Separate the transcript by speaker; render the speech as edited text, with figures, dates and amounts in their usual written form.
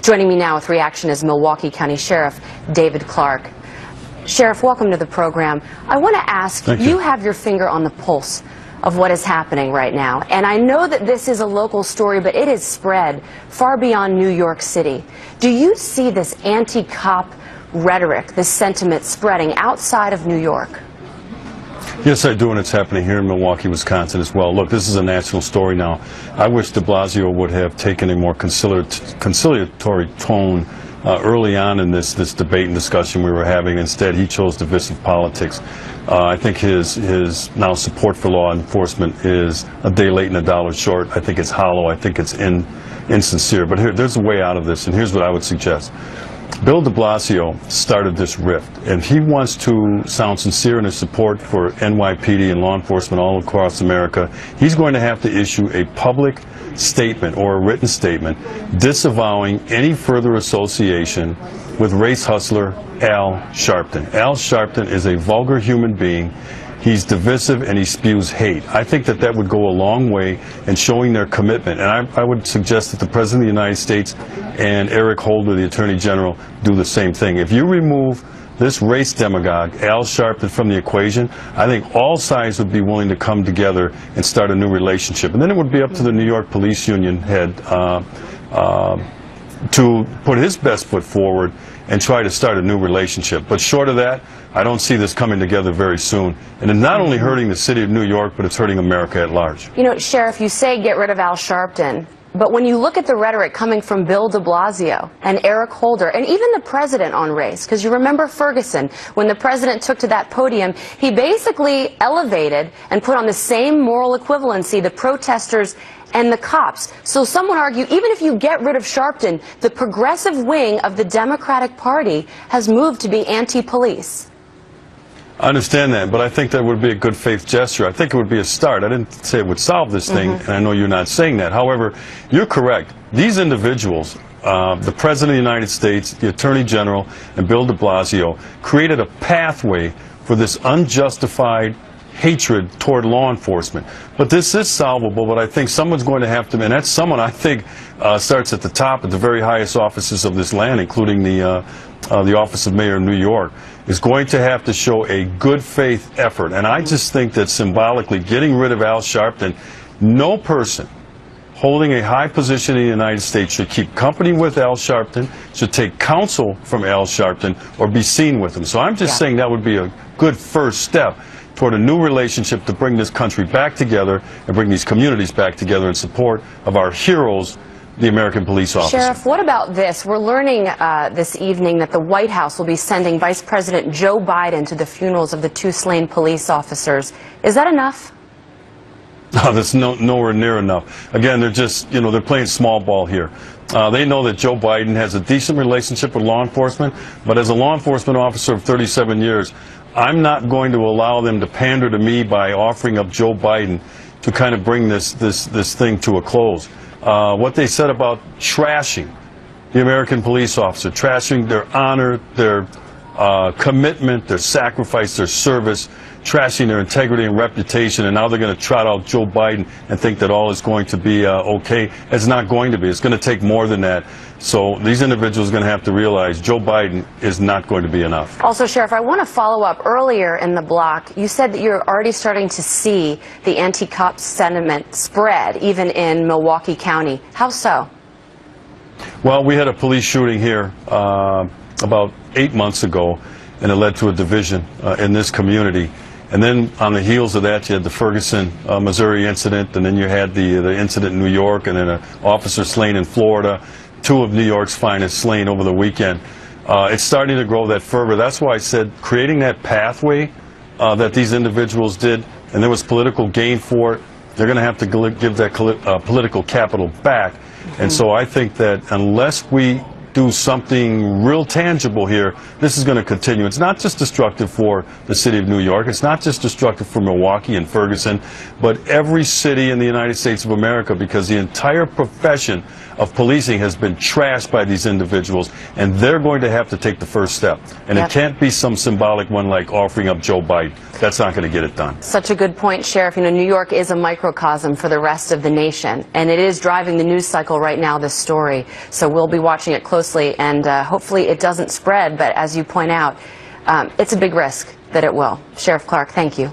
Speaker 1: Joining me now with reaction is Milwaukee County Sheriff David Clarke. Sheriff, welcome to the program. I want to ask, you have your finger on the pulse of what is happening right now. And I know that this is a local story, but it has spread far beyond New York City. Do you see this anti-cop rhetoric, this sentiment spreading outside of New York?
Speaker 2: Yes, I do, and it's happening here in Milwaukee, Wisconsin as well. Look, this is a national story now. I wish de Blasio would have taken a more conciliatory tone early on in this debate and discussion we were having. Instead, he chose divisive politics. I think his now support for law enforcement is a day late and a dollar short. I think it's hollow. I think it's insincere. But there's a way out of this, and here's what I would suggest. Bill de Blasio started this rift, and if he wants to sound sincere in his support for NYPD and law enforcement all across America, he's going to have to issue a public statement or a written statement disavowing any further association with race hustler Al Sharpton. Al Sharpton is a vulgar human being. He's divisive and he spews hate. I think that would go a long way in showing their commitment. And I would suggest that the President of the United States and Eric Holder, the Attorney General, do the same thing. If you remove this race demagogue, Al Sharpton, from the equation, I think all sides would be willing to come together and start a new relationship. And then it would be up to the New York Police Union head to put his best foot forward and try to start a new relationship. But short of that, I don't see this coming together very soon. And it's not only hurting the city of New York, but it's hurting America at large.
Speaker 1: You know, Sheriff, you say get rid of Al Sharpton, but when you look at the rhetoric coming from Bill de Blasio and Eric Holder, and even the president on race, because you remember Ferguson, when the president took to that podium, he basically elevated and put on the same moral equivalency the protesters and the cops. So some would argue, even if you get rid of Sharpton, the progressive wing of the Democratic Party has moved to be anti-police.
Speaker 2: I understand that, but I think that would be a good faith gesture. I think it would be a start. I didn't say it would solve this thing, and I know you're not saying that. However, you're correct. These individuals, the President of the United States, the Attorney General, and Bill de Blasio, created a pathway for this unjustified hatred toward law enforcement. But this is solvable, but I think someone's going to have to, and that someone, I think, starts at the top, at the very highest offices of this land, including the office of mayor of New York, is going to have to show a good faith effort. And I just think that symbolically, getting rid of Al Sharpton, no person holding a high position in the United States should keep company with Al Sharpton, should take counsel from Al Sharpton, or be seen with him. So I'm just saying that would be a good first step toward a new relationship to bring this country back together and bring these communities back together in support of our heroes, the American police officer.
Speaker 1: Sheriff, what about this? We're learning this evening that the White House will be sending Vice President Joe Biden to the funerals of the two slain police officers. Is that enough?
Speaker 2: No, that's nowhere near enough. Again, they're just, they're playing small ball here. They know that Joe Biden has a decent relationship with law enforcement, but as a law enforcement officer of 37 years, I'm not going to allow them to pander to me by offering up Joe Biden to kind of bring this thing to a close. What they said about trashing the American police officer, trashing their honor, their commitment, their sacrifice, their service, trashing their integrity and reputation, and now they're going to trot out Joe Biden and think that all is going to be okay. It's not going to be. It's going to take more than that. So these individuals are going to have to realize Joe Biden is not going to be enough.
Speaker 1: Also, Sheriff, I want to follow up. Earlier in the block, you said that you're already starting to see the anti-cop sentiment spread, even in Milwaukee County. How so?
Speaker 2: Well, we had a police shooting here about 8 months ago, and it led to a division in this community. And then on the heels of that, you had the Ferguson, Missouri incident, and then you had the incident in New York, and then an officer slain in Florida, two of New York's finest slain over the weekend. It's starting to grow that fervor. That's why I said creating that pathway that these individuals did, and there was political gain for it, they're going to have to give that political capital back. And so I think that unless we do something real tangible here, this is going to continue. It's not just destructive for the city of New York. It's not just destructive for Milwaukee and Ferguson, but every city in the United States of America, because the entire profession of policing has been trashed by these individuals, and they're going to have to take the first step. And it can't be some symbolic one like offering up Joe Biden. That's not going to get it done.
Speaker 1: Such a good point, Sheriff. You know, New York is a microcosm for the rest of the nation, and it is driving the news cycle right now, this story. So we'll be watching it closely, and hopefully it doesn't spread, but as you point out, it's a big risk that it will. Sheriff Clarke, thank you.